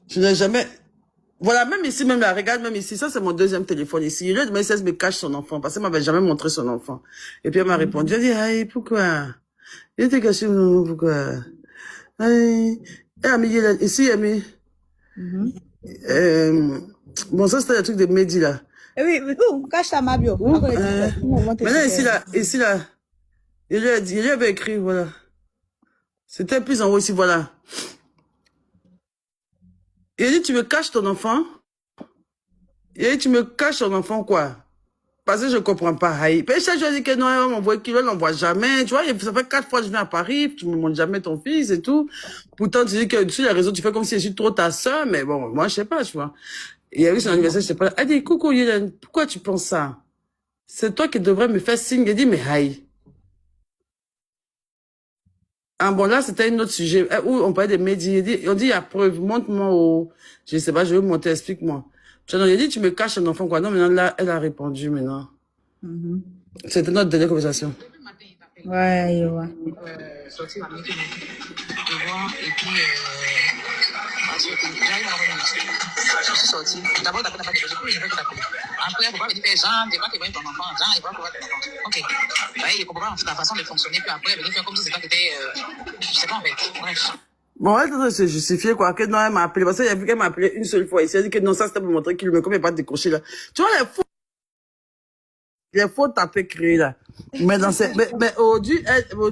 Je n'ai jamais... Voilà, même ici, même là, regarde, même ici, ça c'est mon deuxième téléphone ici. Il lui a demandé si elle me cache son enfant, parce qu'elle m'avait jamais montré son enfant. Et puis elle m'a répondu, elle dit, aïe, pourquoi? Il était caché, pourquoi? Aïe. Elle a mis, ici, elle a mis, Mhm. euh, bon, ça c'était le truc de Mehdi là. Eh oui, où? Cache ta Mabio. Où, Après le TikTok. Nous, on va te maintenant super. ici là, il lui a dit, il lui avait écrit, voilà. C'était plus en haut ici, voilà. Il a dit, tu me caches ton enfant? Il a dit, tu me caches ton enfant, quoi? Parce que je comprends pas. Aïe. Puis chaque jour, elle dit que non, elle m'envoie qu'il ne l'envoie jamais. Tu vois, ça fait 4 fois que je viens à Paris, tu me montres jamais ton fils et tout. Pourtant, tu dis que sur les réseaux, tu fais comme si je suis trop ta soeur, mais bon, moi, je sais pas, tu vois. Il y a eu son anniversaire, je sais pas. Elle dit, coucou, Yélène, pourquoi tu penses ça? C'est toi qui devrais me faire signe. Elle dit, mais aïe. Ah bon, là, c'était un autre sujet où on parlait des médias. On dit, il y a preuve, montre-moi au... Je sais pas, je vais monter, explique-moi. Tu vois, il a dit, tu me caches un enfant, quoi. Non, maintenant, là, elle a répondu, maintenant. Mhm. C'était notre dernière conversation. Ouais, ouais. Sortir avec devant et puis j'arrive à avoir une minute. Je suis sortie. D'abord, t'as pas de réseau, je vais t'appeler. Après, il faut pas venir faire Jean, il va te ton enfant, Jean, il va pouvoir ton enfant. Ok. Ouais, il comprend ta façon de fonctionner, puis après, venir faire comme si c'était toi qui étais, je sais pas en fait. Bref. Bon, elle doit se justifier, quoi, que non, elle m'a appelé. Parce qu'il y a vu qu'elle m'a appelé une seule fois ici. Elle dit que non, ça c'était pour montrer qu'il me comme il pas décroché, là. Tu vois, les fautes t'as créer, là. Mais dans ces, mais aujourd'hui,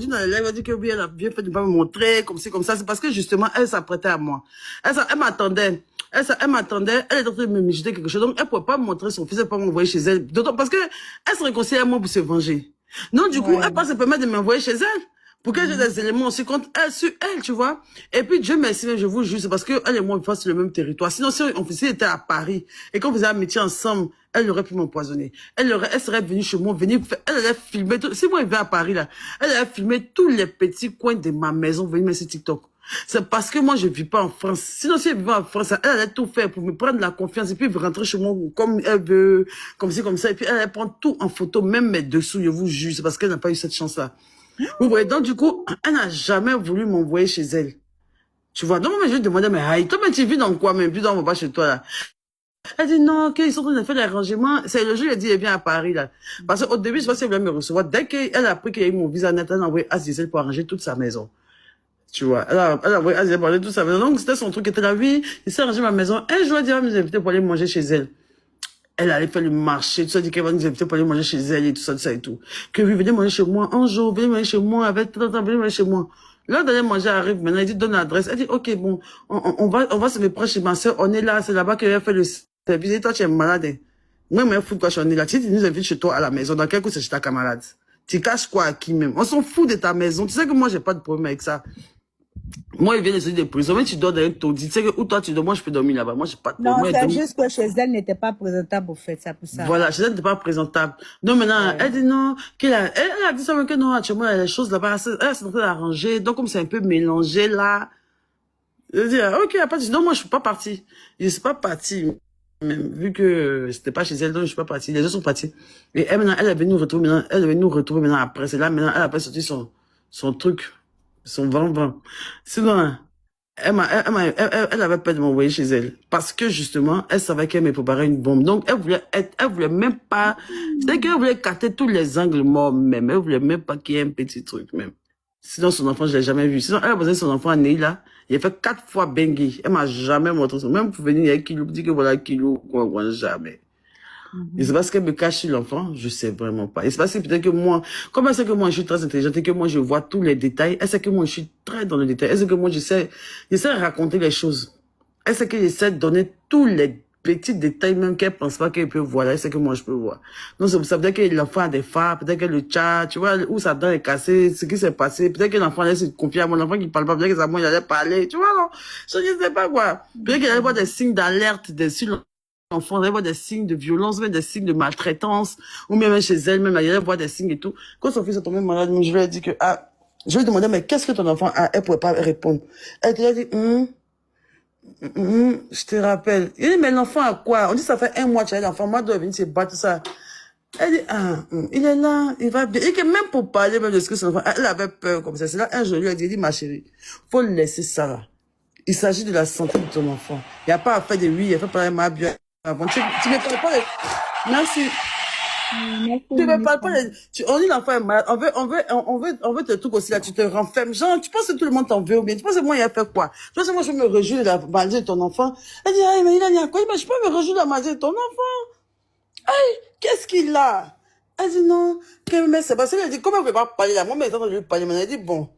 dans les lives, elle dit que oui, elle a bien fait de pas me montrer, comme ci, comme ça. C'est parce que justement, elle s'apprêtait à moi. Elle m'attendait. Elle m'attendait, elle était en train de me mijoter quelque chose. Donc, elle pouvait pas me montrer son fils, elle pouvait pas m'envoyer chez elle. D'autant, parce que elle se réconcilie à moi pour se venger. Non, du coup, Ouais. elle pas se permettre de m'envoyer chez elle. Pour que j'ai des éléments aussi contre elle, sur elle, tu vois. Et puis, Dieu merci, je vous jure, c'est parce que elle et moi, on passe sur le même territoire. Sinon, si on était à Paris, et qu'on faisait un métier ensemble, elle aurait pu m'empoisonner. Elle serait venue chez moi, elle aurait filmé, si moi, je vais à Paris, là, elle aurait filmé tous les petits coins de ma maison, venir mettre sur TikTok. C'est parce que moi, je vis pas en France. Sinon, si elle vivait en France, elle allait tout faire pour me prendre la confiance et puis rentrer chez moi comme elle veut, comme ci, comme ça. Et puis, elle allait prendre tout en photo, même mes dessous, je vous jure. C'est parce qu'elle n'a pas eu cette chance-là. Vous voyez, donc du coup, elle n'a jamais voulu m'envoyer chez elle. Tu vois, donc moi, je lui demandais, mais aïe, toi, mais tu vis dans quoi, même plus dans pas chez toi, là. Elle dit non, qu'ils sont en train de faire l'arrangement. C'est le jour, elle dit, elle vient à Paris, là. Parce qu'au début, je sais pas si elle voulait me recevoir. Dès qu'elle a appris qu'il y a eu mon visa net, elle a envoyé Azizel pour arranger toute sa maison. Tu vois, elle a envoyé Azizel pour arranger toute sa maison. Donc, c'était son truc qui était là, oui, il s'est arrangé ma maison. Un jour, elle dit, elle va nous inviter pour aller manger chez elle. Elle allait faire le marché, tout ça, dit qu'elle va nous inviter pour aller manger chez elle et tout ça et tout. Que oui, venez manger chez moi un jour, venez manger chez moi, avec tout le temps, venez manger chez moi. Là, d'aller manger arrive maintenant, elle dit, donne l'adresse. Elle dit, ok, bon, on va se méprendre chez ma soeur, on est là, c'est là-bas qu'elle fait le service. Et toi, tu es malade. Hein. Moi, mais fous quoi, je suis là. Si tu nous invites chez toi à la maison, dans quel coup c'est chez ta camarade? Tu caches quoi à qui même? On s'en fout de ta maison. Tu sais que moi, j'ai pas de problème avec ça. Moi, il vient de se dire des prisons. Mais tu dors dans ton dit, tu sais que où toi tu dors, moi, je peux dormir là-bas. Moi, j'ai pas de problème. Non, Moi, c'est juste que chez elle n'était pas présentable, au fait, c'est pour ça. voilà, chez elle n'était pas présentable. Donc maintenant, Ouais. elle dit non, elle a dit ça, mais que non, actuellement, il y a des choses là-bas, elle s'est en train d'arranger. Donc, comme c'est un peu mélangé là, je dis, ah, ok, il n'y a pas de souci. Non, moi, je suis pas partie. Je ne suis pas partie. Même, vu que c'était pas chez elle, donc je suis pas partie. Les autres sont partis. Et elle, maintenant, elle est venue nous retrouver maintenant, elle est venue nous retrouver maintenant après. C'est là, maintenant, elle a pas sorti son truc, son vent. Sinon, elle avait peur de m'envoyer chez elle. Parce que, justement, elle savait qu'elle me préparait une bombe. Donc, elle voulait même pas, c'est qu'elle voulait capter tous les angles morts même. Elle voulait même pas qu'il y ait un petit truc même. Sinon, son enfant, je l'ai jamais vu. Sinon, elle a posé son enfant à Neila. Il a fait 4 fois Bengi. Elle m'a jamais montré son, même pour venir, il y a Kilo, dit que voilà, Kilo, quoi, jamais. Et c'est parce qu'elle me cache sur l'enfant, je sais vraiment pas. Et c'est parce que peut-être que moi, comme elle sait que moi je suis très intelligente et que moi je vois tous les détails, elle sait que moi je suis très dans le détail, elle sait que moi j'essaie de raconter les choses. Elle sait que j'essaie de donner tous les petits détails même qu'elle pense pas qu'elle peut voir. Elle sait que moi je peux voir. Donc c'est pour ça, peut-être que l'enfant a des phares, peut-être que le chat, tu vois, où sa dent est cassée, ce qui s'est passé, peut-être que l'enfant allait se confier à mon enfant qui parle pas, peut-être que sa mère il allait parler, tu vois, non? Je sais pas quoi. Peut-être qu'il allait voir des signes d'alerte, sur l'enfant, elle voit des signes de violence, même des signes de maltraitance, ou même chez elle, même elle voit des signes et tout. Quand son fils est tombé malade, je lui ai dit que, ah, je lui ai demandé, mais qu'est-ce que ton enfant a? Elle pouvait pas répondre. Elle te dit, je te rappelle. Il dit, mais l'enfant a quoi? On dit, ça fait 1 mois, tu as l'enfant, moi, doit venir se battre, tout ça. Elle dit, il est là, il va bien. Et que même pour parler même de ce que son enfant, elle avait peur comme ça. C'est là, un jour, je lui ai dit, ma chérie, faut laisser ça là. Il s'agit de la santé de ton enfant. Il n'y a pas à faire de oui, il n'y a pas à parler ma bien avant. Tu ne parles pas de... Merci. Merci, Tu ne parles pas ministre. de... On dit l'enfant est malade. On veut te trucs aussi là, tu te renfermes. Genre, tu penses que tout le monde t'en veut ou bien? Tu penses que moi, il a fait quoi? Tu penses que moi, je me réjouis de la maladie de ton enfant? Elle dit, ah, mais il a dit quoi? Mais je peux me réjouir de la maladie de ton enfant. Qu'est-ce qu'il a? Elle dit non, mais c'est parce qu'elle dit, comment vous ne pouvez pas parler là? Moi, mais entendu lui parler, mais elle dit, bon,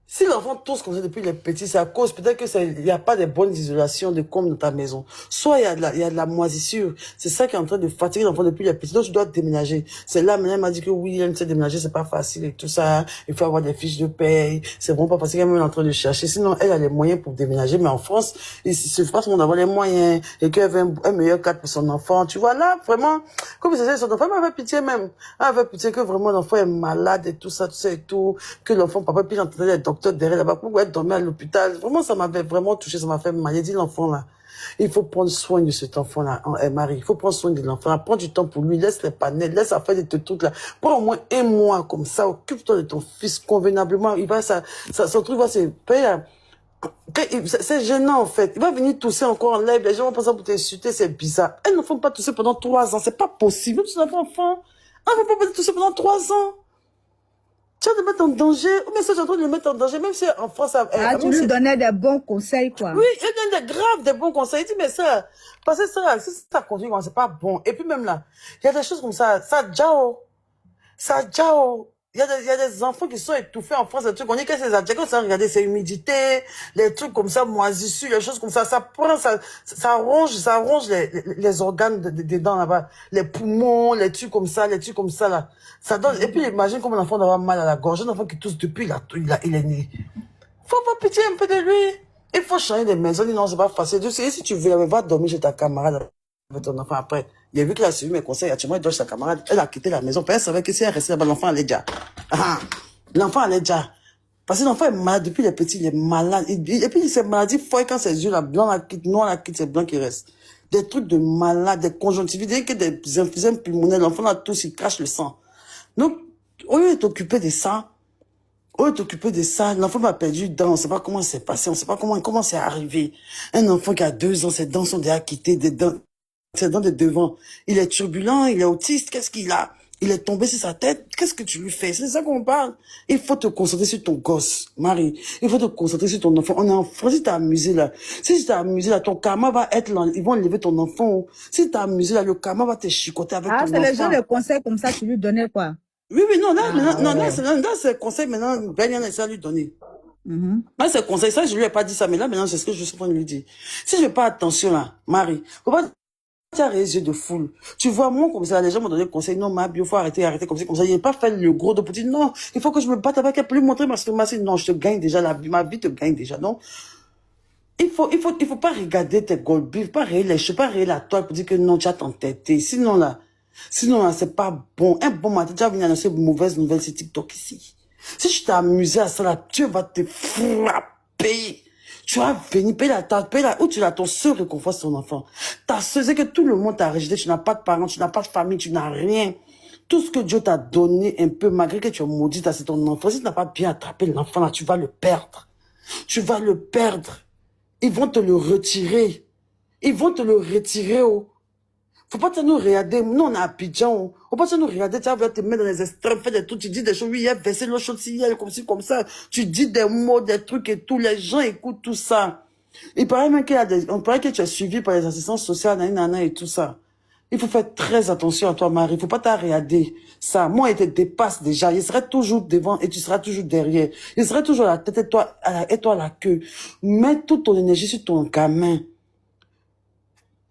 si l'enfant tous comme ça depuis les petits, c'est à cause peut-être que il n'y a pas de bonnes isolations de comme dans ta maison. Soit il y a de la moisissure. C'est ça qui est en train de fatiguer l'enfant depuis les petits. Donc tu dois déménager. C'est là, maintenant, elle m'a dit que oui, elle sait déménager, c'est pas facile et tout ça. Il faut avoir des fiches de paye. C'est vraiment pas facile. Elle est même en train de chercher. Sinon, elle a les moyens pour déménager. Mais en France, c'est franchement d'avoir les moyens et qu'elle veut un meilleur cadre pour son enfant. Tu vois, là, vraiment, comme c'est son enfant, elle avait pitié même. Elle avait pitié que vraiment l'enfant est malade et tout ça et tout. Que l'enfant, papa, puis j'entendais les docteurs derrière là-bas, pourquoi elle dormait à l'hôpital. Vraiment, ça m'avait vraiment touché, ça m'a fait mal. J'ai dit, l'enfant là, il faut prendre soin de cet enfant-là, Marie. Il faut prendre soin de l'enfant là, prends du temps pour lui, laisse les panels, laisse faire des trucs là. Prends au moins 1 mois comme ça, occupe-toi de ton fils convenablement. Il va, son truc va se payer. C'est gênant en fait. Il va venir tousser encore en live, les gens vont passer pour t'insulter, c'est bizarre. Elles ne font pas tousser pendant 3 ans, c'est pas possible. Tu n'as pas enfant. Elle ne peut pas tousser pendant 3 ans. Tu vas te mettre en danger. Ou bien ça, j'ai en train de le mettre en danger, même si en France... Ah, tu lui donnais des bons conseils, quoi. Oui, il donne des graves, des bons conseils. Il dit, mais ça, parce que ça, si ça continue, c'est pas bon. Et puis même là, il y a des choses comme ça ciao. Ça ciao. Il y a des enfants qui sont étouffés en France, des trucs, on dit que c'est ça, quand ça, regardez, c'est humidité, les trucs comme ça, moisissures, les choses comme ça prend, ça ronge les organes des dents là-bas, les poumons, les trucs comme ça, là. Ça donne, et puis imagine comme l'enfant doit avoir mal à la gorge, un enfant qui tousse depuis, il est né. Faut pas pitié un peu de lui. Il faut changer de maison, non, c'est pas facile. Si tu veux, va dormir chez ta camarade avec ton enfant après. Il a vu qu'il a suivi mes conseils, actuellement, il dort chez sa camarade. Elle a quitté la maison. Elle savait que si elle restait là-bas, l'enfant allait déjà. L'enfant allait déjà. Parce que l'enfant est malade depuis les petits, il est malade. Et puis, ces maladies foirent quand ses yeux, là, blanc, la quitte, noir, la quitte, c'est blanc qui reste. Des trucs de malade, des conjonctivites, dès que des emphysèmes pulmonaires, l'enfant là, tous, il cache le sang. Donc, au lieu de t'occuper de ça, l'enfant m'a perdu dents, on sait pas comment c'est passé, on sait pas comment c'est arrivé. Un enfant qui a 2 ans, ses dents sont déjà quittées, ses dents de devant. Il est turbulent, il est autiste, qu'est-ce qu'il a? Il est tombé sur sa tête, qu'est-ce que tu lui fais? C'est ça qu'on parle. Il faut te concentrer sur ton gosse, Marie. Il faut te concentrer sur ton enfant. On est en France, si t'es amusé là. Si t'es amusé là, ton karma va être là, ils vont enlever ton enfant. Si t'es amusé là, le karma va te chicoter avec ton enfant. Ah, c'est les gens de conseils comme ça que tu lui donnais, quoi. Oui, non, là, c'est conseil, maintenant, Ben Yann essaie de lui donner. Là, c'est conseil, ça, je lui ai pas dit ça, mais là, maintenant, c'est ce que je suis en train de lui dire. Si je fais pas attention, là, Marie, faut pas tu as les yeux de foule. Tu vois, moi, comme ça, les gens m'ont donné conseil, non, ma bio, faut arrêter comme ça. Il n'a pas fait le gros de pour dire, non, il faut que je me batte avec elle pour lui montrer ma suprématie. Non, je te gagne déjà, ma vie te gagne déjà, non. Il faut pas regarder tes gold beef, pas rayer les cheveux, pas rayer la toile pour dire que non, tu as t'entêté. Sinon là, c'est pas bon. Un bon matin, tu vas venir annoncer une mauvaise nouvelle sur TikTok ici. Si tu t'es amusé à ça là, tu vas te frapper. Tu vas venir payer où tu as ton seul réconfort sur ton enfant. Ta seule, c'est que tout le monde t'a rejeté, tu n'as pas de parents, tu n'as pas de famille, tu n'as rien. Tout ce que Dieu t'a donné un peu, malgré que tu es maudit, c'est ton enfant. Si tu n'as pas bien attrapé l'enfant là, tu vas le perdre. Tu vas le perdre. Ils vont te le retirer. Oh. Faut pas te nous regarder. Nous, on est à Abidjan. Oh. Faut pas te nous regarder. Tu vas te mettre dans les extrêmes, faire des trucs. Tu dis des choses. Oui, il y a versé l'eau chaude, il y a comme ci, comme ça. Tu dis des mots, des trucs et tout. Les gens écoutent tout ça. Il paraît même on paraît que tu es suivi par les assistances sociales, nanana et tout ça. Il faut faire très attention à toi, Marie. Il faut pas t'arrêter. Ça, moi, il te dépasse déjà. Il serait toujours devant et tu seras toujours derrière. Il serait toujours à la tête et toi à la queue. Mets toute ton énergie sur ton gamin.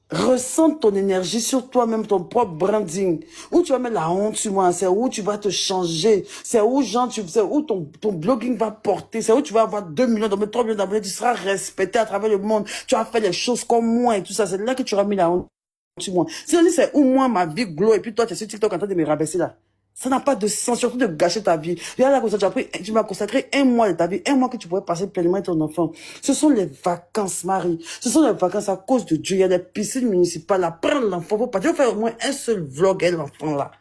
Ressens ton énergie sur toi-même, ton propre branding. Où tu vas mettre la honte sur moi, c'est où tu vas te changer. C'est où, ton blogging va porter. C'est où tu vas avoir 2 millions d'abonnés, 3 millions d'abonnés. Tu seras respecté à travers le monde. Tu vas faire les choses comme moi et tout ça. C'est là que tu auras mis la honte sur moi. C'est où moi, ma vie glow, et puis toi, tu es sur TikTok en train de me rabaisser là. Ça n'a pas de sens, surtout de gâcher ta vie. Regarde là, tu m'as consacré 1 mois de ta vie, 1 mois que tu pourrais passer pleinement avec ton enfant. Ce sont les vacances, Marie. Ce sont les vacances à cause de Dieu. Il y a des piscines municipales là. Prends l'enfant, faut partir faire au moins un seul vlog avec l'enfant là.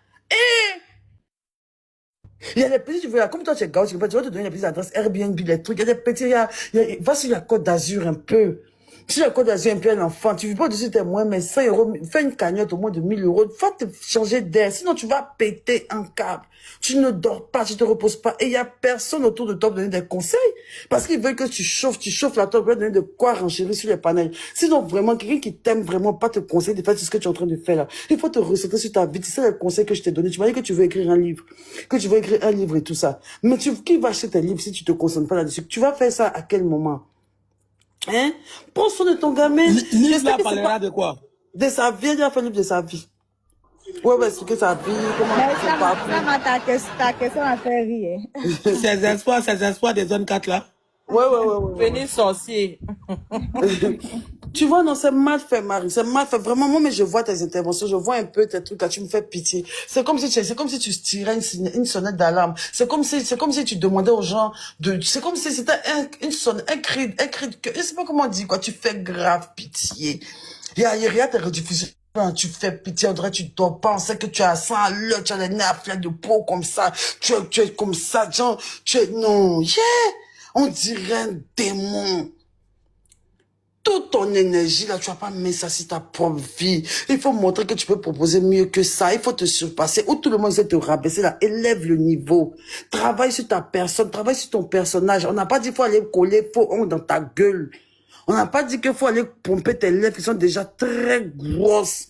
Il y a des petits, tu veux, comme toi, tu es gars, tu vas te donner les petites adresses Airbnb, les trucs. Il y a des petits, va sur la Côte d'Azur un peu. Sur la Côte d'Azur, un peu, un enfant, tu vis pas dessus, t'es moins, mais 100 euros, fais une cagnotte au moins de 1000 euros. Va te changer d'air. Sinon, tu vas péter un câble. Tu ne dors pas, tu te reposes pas. Et il y a personne autour de toi pour donner des conseils. Parce qu'ils veulent que tu chauffes la table pour donner de quoi renchérir sur les panels. Sinon, vraiment, quelqu'un qui t'aime vraiment pas te conseille de faire ce que tu es en train de faire là. Il faut te recentrer sur ta vie. C'est le conseil que je t'ai donné. Tu m'as dit que tu veux écrire un livre. Que tu veux écrire un livre et tout ça. Mais qui va acheter tes livres si tu te concentres pas là-dessus? Tu vas faire ça à quel moment? Hein? Prends soin de ton gamin. Livre là parlera de quoi? De sa vie, il a fait le livre de sa vie. Ouais, ouais, expliquer sa vie, comment Mais il s'est parti. ta question a fait rire. Ces espoirs des zones 4 là. Ouais. Venez sorcier. Tu vois, non, c'est mal fait, Marie. C'est mal fait. Vraiment, moi, mais je vois tes interventions, je vois un peu tes trucs là, tu me fais pitié. C'est comme si tu tirais une sonnette d'alarme. C'est comme si tu demandais aux gens c'est comme si c'était un cri, je sais pas comment on dit, quoi. Tu fais grave pitié. Il y a tes rediffusions. Tu fais pitié, on dirait que tu dors pas, on sait que tu as ça à l'œil, tu as les nerfs pleins de peau comme ça, tu es comme ça, genre, non, on dirait un démon. Toute ton énergie, là, tu vas pas mettre ça sur ta propre vie. Il faut montrer que tu peux proposer mieux que ça. Il faut te surpasser. Ou tout le monde essaie de te rabaisser, là. Élève le niveau. Travaille sur ta personne. Travaille sur ton personnage. On n'a pas dit qu'il faut aller coller faux ongles dans ta gueule. On n'a pas dit qu'il faut aller pomper tes lèvres qui sont déjà très grosses.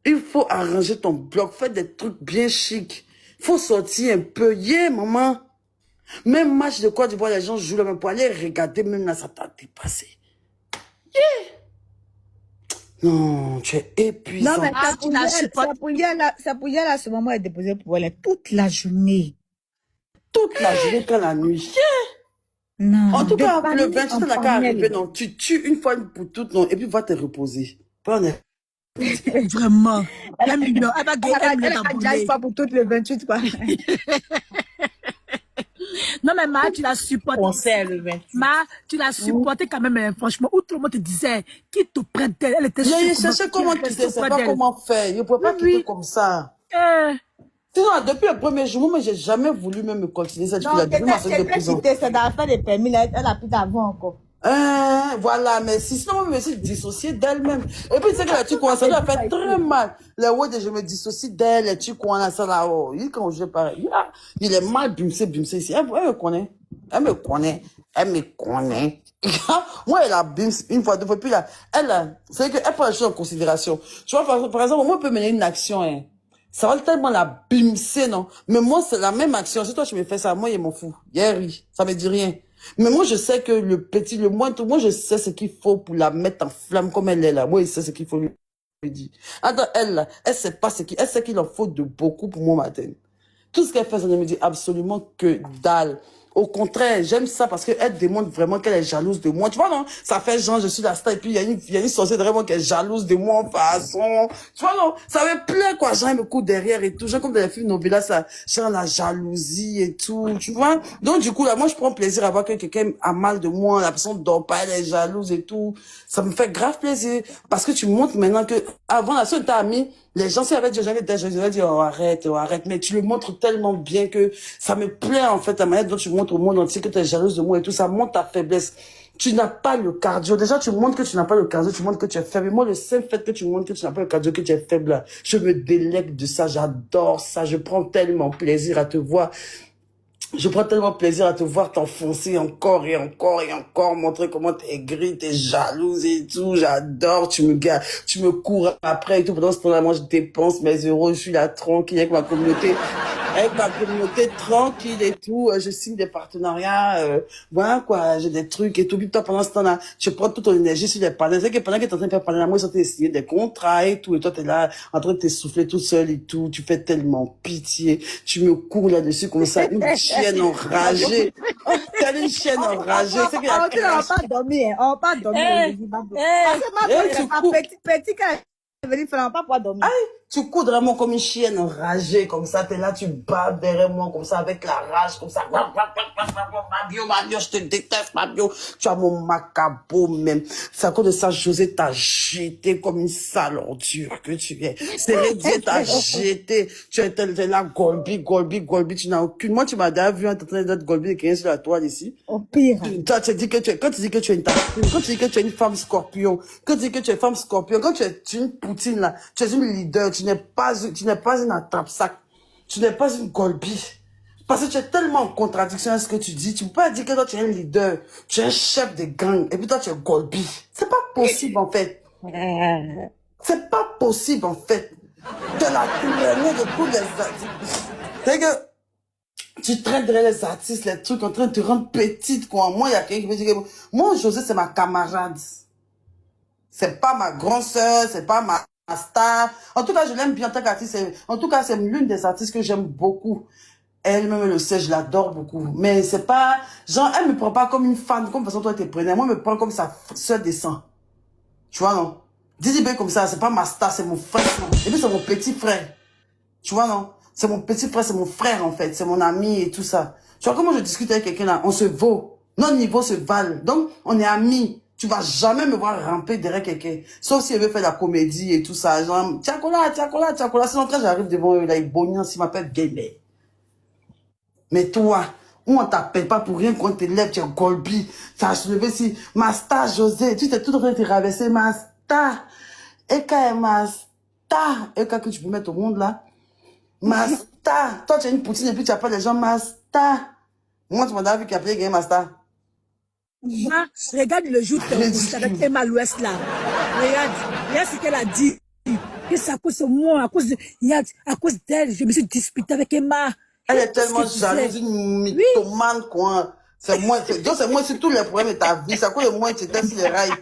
Il faut arranger ton bloc. Faire des trucs bien chics. Il faut sortir un peu. Maman. Même match de Côte d'Ivoire, les gens jouent là, même pour aller regarder, même là, ça t'a dépassé. Non, tu es épuisant. Non, mais sa pouillère là, ce moment est déposée pour elle toute la journée. Toute la journée, quand la nuit. Non. En tout cas, le 28, on t'as qu'à arriver, non. Tu tues une fois pour toutes, non, et puis va te reposer. Vraiment. 1 million. Elle va gagner 1 million Elle a déjà pas pour toutes le 28, quoi. Non, mais Ma, tu l'as supporté. Concert le 28. Ma, tu l'as supporté quand même, hein, franchement. Où tout le monde te disait, qui te prête, elle était sûre. Il cherchait comment quitter, je sais pas comment faire. Il ne pouvait pas quitter comme ça. Sinon, depuis le premier jour, moi, j'ai jamais voulu même continuer cette fille-là. C'est dans l'affaire des permis, là, elle a plus d'avant encore. Voilà, mais sinon, je me suis dissociée d'elle-même. Et puis, tu sais que la Tukouan, ça lui a fait très mal. Le ouais, je me dissocie d'elle, la Tukouan, ça là, oh, quand je parle, il est mal bimsé ici. Elle me connaît. Moi, elle a bimsé une fois, deux fois, puis là, c'est qu'elle prend la chose en considération. Tu vois, par exemple, moi, on peut mener une action, hein. Ça va tellement la bimser, non? Mais moi, c'est la même action. Si toi, tu me fais ça, moi, il m'en fout. Ça me dit rien. Mais moi, je sais que le moindre, moi, je sais ce qu'il faut pour la mettre en flamme comme elle est là. Moi, je sais ce qu'il faut lui dire. Attends, elle sait pas elle sait qu'il en faut de beaucoup pour moi, matin. Tout ce qu'elle fait, ça ne me dit absolument que dalle. Au contraire, j'aime ça parce qu'elle démontre vraiment qu'elle est jalouse de moi. Tu vois, non? Ça fait genre, je suis la star et puis il y a une sorcière vraiment qui est jalouse de moi en façon. Tu vois, non? Ça me plaît, quoi. Genre, elle me court derrière et tout. Genre, comme dans les films novelas, ça, genre la jalousie et tout. Tu vois? Donc, du coup, là, moi, je prends plaisir à voir que quelqu'un a mal de moi. La personne dort pas, elle est jalouse et tout. Ça me fait grave plaisir. Parce que tu montres maintenant que, avant, la seule t'as mis, les gens, si avec des gens, j'aurais dit, oh, arrête. Mais tu le montres tellement bien que ça me plaît, en fait, la manière dont tu montres au monde entier que tu es jalouse de moi et tout. Ça montre ta faiblesse. Tu n'as pas le cardio. Déjà, tu montres que tu n'as pas le cardio. Tu montres que tu es faible. Et moi, le seul fait que tu montres que tu n'as pas le cardio, que tu es faible, là, je me délecte de ça. J'adore ça. Je prends tellement plaisir à te voir. Je prends tellement plaisir à te voir t'enfoncer encore et encore et encore, montrer comment t'es gris, t'es jalouse et tout. J'adore, tu me cours après et tout. Pendant ce temps-là, moi, je dépense mes euros, je suis là tranquille avec ma communauté tranquille et tout. Je signe des partenariats, voilà quoi, j'ai des trucs et tout. Puis toi, pendant ce temps-là, tu prends toute ton énergie sur les panels. C'est que pendant que t'es en train de faire parler à moi, ils sont en train de signer des contrats et tout. Et toi, t'es là, en train de t'essouffler tout seul et tout. Tu fais tellement pitié. Tu me cours là-dessus comme ça, une chienne enragée. T'es une chienne enragée. C'est que la on va pas dormir, on va pas dormir. Parce que ma petit, quand elle est venue faire, on va pas pouvoir dormir. Tu cours vraiment comme une chienne enragée, comme ça, t'es là, tu bats derrière moi, comme ça, avec la rage, comme ça. Mabio, je te déteste, Mabio. Tu as mon macabo même. C'est à cause de ça, José t'a jeté comme une sale ordure que tu es. Sérédier t'a jeté. Tu étais là, Golbi, tu n'as aucune. Moi, tu m'as déjà vu en train d'être Golbi et qui est sur la toile ici. Au pire. Toi, tu dis que tu es, quand tu dis que tu es une tartine, quand tu dis que tu es une femme scorpion, quand tu dis que tu es femme scorpion, quand tu es une poutine là, tu es une leader, tu n'es pas une attrape-sac, tu n'es pas une Golbi. Parce que tu es tellement en contradiction à ce que tu dis, tu peux pas dire que toi tu es un leader, tu es un chef de gang, et puis toi tu es Golbi. C'est pas possible en fait. C'est pas possible en fait. Tu es la dernière de tous les artistes. C'est que, tu traînerais les artistes, les trucs en train de te rendre petite, quoi. Moi, il y a quelqu'un qui me dit que moi, José, c'est ma camarade. C'est pas ma grande sœur, c'est pas ma star. En tout cas, je l'aime bien en tant qu'artiste. En tout cas, c'est l'une des artistes que j'aime beaucoup. Elle-même le sait, je l'adore beaucoup. Mais c'est pas, genre, elle me prend pas comme une fan, comme façon toi tu te prenais. Moi, elle me prend comme sa sœur de sang. Tu vois, non? Dis bien comme ça, c'est pas ma star, c'est mon frère. Et puis, c'est mon petit frère. Tu vois, non? C'est mon petit frère, c'est mon frère, en fait. C'est mon ami et tout ça. Tu vois, comment je discute avec quelqu'un là? On se vaut. Nos niveaux se valent. Donc, on est amis. Tu vas jamais me voir ramper derrière quelqu'un. Sauf si elle veut faire la comédie et tout ça. Genre, Tiakola. Sinon, quand j'arrive devant eux, là, ils bognent, ils m'appellent Gamer. Mais toi, où on t'appelle pas pour rien qu'on te lève, tu es Golbi. Tu as soulevé si, Masta, José, tu t'es tout en train de te rabaisser, Masta. Eka est Masta. Eka que tu peux mettre au monde là. Masta. Toi, tu as une poutine et puis tu appelles les gens Masta. Moi, tu m'as vu qu'il appelait Game Masta. Ah, regarde le jour de avec Emma l'Ouest là. Regarde ce qu'elle a dit. Que c'est à cause de moi, à cause d'elle, je me suis disputée avec Emma. Elle est tellement jalouse, une mythomane, quoi. C'est moi, c'est tous les problèmes de ta vie. C'est à cause de moi que tu étais sur les rails.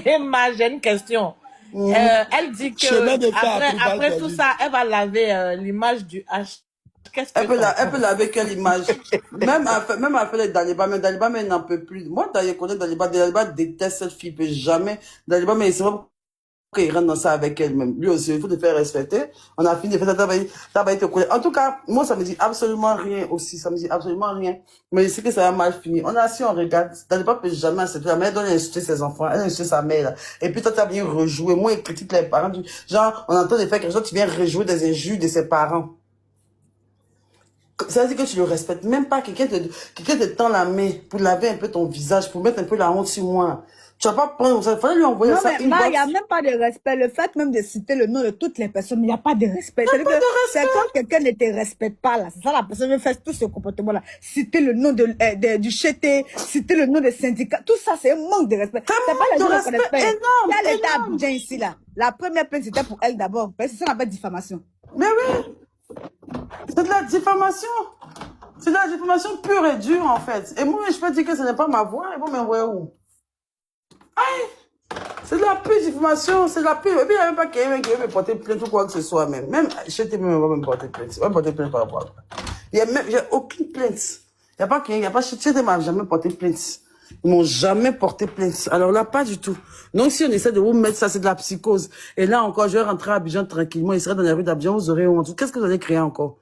Emma, j'ai une question. Elle dit que après tout ça, elle va laver l'image du H. Elle peut laver quelle image? Même elle fait les Daliba, mais Daliba, mais elle n'en peut plus. Moi, d'ailleurs, je connais Daliba déteste cette fille, peut jamais. Daliba, mais c'est pas qu'il rentre dans ça avec elle-même. Lui aussi, il faut te faire respecter. On a fini de faire ça, t'as pas été collé. En tout cas, moi, ça me dit absolument rien aussi. Ça me dit absolument rien. Mais je sais que ça va mal finir. On a assis, on regarde. Daliba peut jamais accepter. La mère doit insulter ses enfants. Elle insulte sa mère, là. Et puis toi, t'as bien rejoué. Moi, il critique les parents. Genre, on entend des faits quelque chose, tu viens rejouer des injures de ses parents. Ça veut dire que tu le respectes même pas. Quelqu'un te tend la main pour laver un peu ton visage, pour mettre un peu la honte sur moi. Tu vas pas prendre ça. Il fallait lui envoyer ça. Non, mais il n'y a même pas de respect. Le fait même de citer le nom de toutes les personnes, il n'y a pas de respect. C'est quand quelqu'un ne te respecte pas, là. C'est ça, la personne fait tout ce comportement-là. Citer le nom du chété, citer le nom des syndicats. Tout ça, c'est un manque de respect. C'est pas les gens qui connaissent pas. Elle était à Abidjan ici, là. La première plainte, c'était pour elle d'abord. Parce que ça n'a pas de diffamation. Mais oui. C'est de la diffamation. C'est de la diffamation pure et dure, en fait. Et moi, je peux dire que ce n'est pas ma voix. Ils vont m'envoyer où? Aïe! C'est de la pure diffamation. C'est de la pure. Et puis, il n'y a même pas quelqu'un qui veut me porter plainte ou quoi que ce soit, même. Même, je t'ai même pas me porter plainte. Va me porter plainte par rapport à ça. Il y a même, j'ai aucune plainte. Il n'y a pas quelqu'un, il n'y a pas, je t'ai jamais porté plainte. Ils m'ont jamais porté plainte. Alors là, pas du tout. Donc, si on essaie de vous mettre ça, c'est de la psychose. Et là encore, je vais rentrer à Abidjan tranquillement. Il serait dans la rue d'Abidjan, vous aurez honte. Qu'est-ce que vous allez créer encore?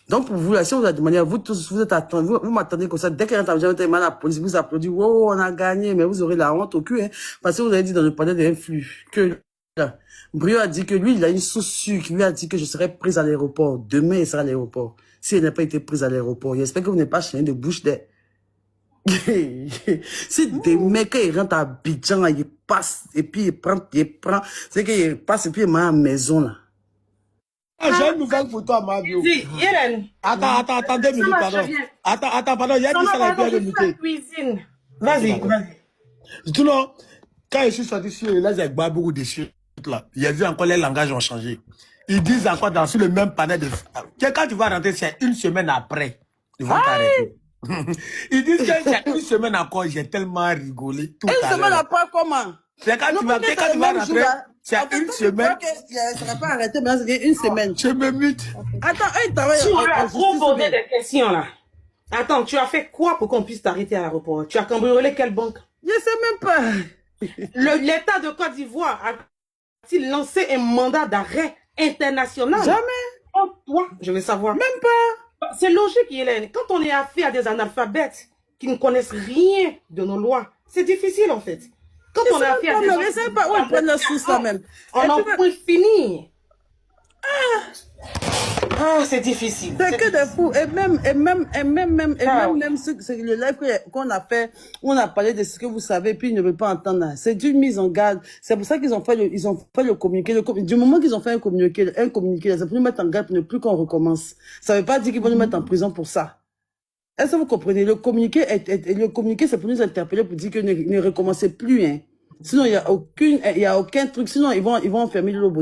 Donc, pour vous, là, si on vous a demandé, vous tous, vous êtes attendus, vous m'attendez comme ça. Dès qu'elle rentre à Abidjan, vous êtes mal à la police, vous applaudissez, wow, on a gagné, mais vous aurez la honte au cul, hein. Parce que vous avez dit dans le panel des flux que, là, Brio a dit que lui, il a une source sûre qui lui a dit que je serais prise à l'aéroport. Demain, il sera à l'aéroport. Si elle n'a pas été prise à l'aéroport, j'espère que vous n'êtes pas chaîné de bouche des... Si des mecs, ils rentrent à Abidjan, ils passent, et puis ils prennent, c'est qu'ils passent, et puis ils mettent à la maison, là. J'ai une nouvelle pour toi, Mabio. Attends, 2 minutes, pardon. Attends, pardon, il y a dit ça la cuisine. Vas-y. Tout le quand je suis sorti sur les avec beaucoup de choses, là, il y a vu encore les langages ont changé. Ils disent encore dans sur le même panel de... Quand tu vas rentrer, c'est 1 semaine après. Ils vont t'arrêter. Ils disent que c'est 1 semaine encore, j'ai tellement rigolé tout à l'heure. 1 semaine après, comment? C'est quand tu vas rentrer, c'est 1 semaine. Ça ne serait pas arrêté, mais c'est 1 semaine. Je me mute. Attends, il travaille. Tu as trop posé des questions, là. Attends, tu as fait quoi pour qu'on puisse t'arrêter à l'aéroport? Tu as cambriolé quelle banque? Je ne sais même pas. L'État de Côte d'Ivoire lancer un mandat d'arrêt international? Jamais. Oh, toi, je veux savoir. Même pas. C'est logique, Hélène. Quand on est affaire à des analphabètes qui ne connaissent rien de nos lois, c'est difficile en fait. Quand on est affaire à des gens mais c'est pas où ils prennent leur source là même. on en peut finir. Ah, c'est difficile. C'est que des fous. Et même le live qu'on a fait, où on a parlé de ce que vous savez, puis ils ne veulent pas entendre. C'est une mise en garde. C'est pour ça qu'ils ont fait le communiqué. Du moment qu'ils ont fait un communiqué, c'est pour nous mettre en garde pour ne plus qu'on recommence. Ça veut pas dire qu'ils vont nous mettre en prison pour ça. Est-ce que vous comprenez? Le communiqué, c'est pour nous interpeller, pour dire que ne recommencez plus, hein. Sinon, il y a aucun truc. Sinon, ils vont enfermer le bout.